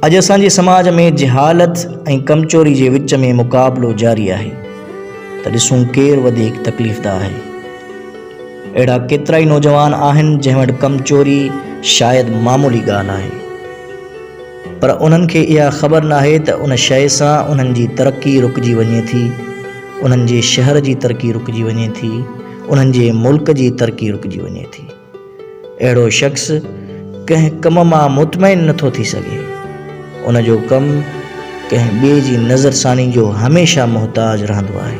अॼु असांजे समाज में जहालत ऐं कमचोरी जे विच में मुक़ाबिलो जारी आहे त ॾिसूं केरु वधीक तकलीफ़दा आहे। अहिड़ा केतिरा ई नौजवान आहिनि जंहिं वटि कमचोरी शायदि मामूली ॻाल्हि आहे, पर उन्हनि खे इहा ख़बर नाहे त उन शइ सां उन्हनि जी तरक़ी रुकिजी वञे थी, उन्हनि जे शहर जी तरक़ी रुकिजी वञे थी, उन्हनि जे मुल्क जी तरक़ी रुकिजी वञे थी। अहिड़ो शख़्स कंहिं कम मां मुतमइन नथो थी सघे, उन जो कमु कंहिं ॿिए जी नज़रसानी जो हमेशह मुहताज रहंदो आहे।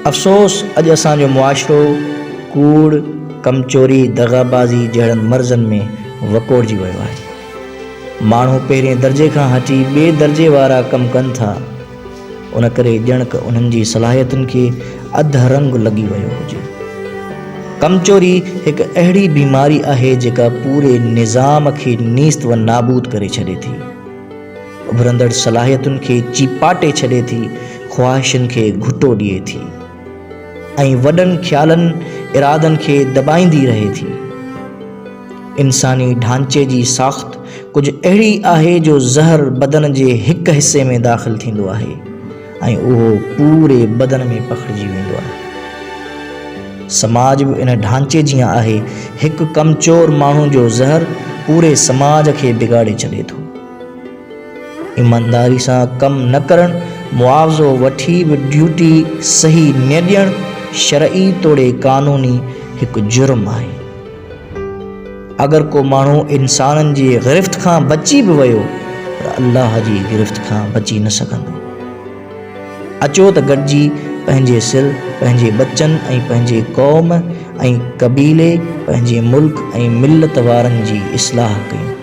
अफ़सोस, अॼु असांजो मुआशिरो कूड़, कमचोरी, दग़ाबाज़ी जहिड़नि मर्ज़नि में वकोड़जी वियो आहे। माण्हू पहिरें दर्जे खां हटी ॿिए दर्जे वारा कमु कनि था, उन करे ॼण त उन्हनि जी सलाहियतुनि खे अधु रंग लॻी वियो हुजे। कमचोरी हिकु अहिड़ी बीमारी आहे जेका पूरे निज़ाम खे नीस्त व नाबूद करे छॾे थी, उभरंदड़ सलाहियतुनि खे चीपाटे छॾे थी, ख़्वाहिशुनि खे घुटो ॾिए थी ऐं वॾनि ख़्यालनि इरादनि खे दॿाईंदी रहे थी। इंसानी ढांचे जी साख़्त कुझु अहिड़ी आहे जो ज़हर बदन जे हिकु हिसे में दाख़िल थींदो आहे ऐं उहो पूरे बदन में पखिड़िजी वेंदो आहे। समाज बि इन ढांचे जीअं आहे। हिकु कमचोर माण्हू जो ज़हर पूरे समाज खे बिगाड़े छॾे थो। ईमानदारी सां कमु न करणु, मुआवज़ो वठी बि ड्यूटी सही न ॾियणु, शरई तोड़े क़ानूनी हिकु जुर्म आहे। अगरि को माण्हू इंसाननि जी गिरफ़्त खां बची बि वियो, पर अल्लाह जी गिरफ़्त खां बची न सघंदो। अचो त गॾिजी पंहिंजे सिर, पंहिंजे बच्चनि ऐं पंहिंजे क़ौम ऐं क़बीले, पंहिंजे मुल्क ऐं मिलत वारनि जी इस्लाह कयूं।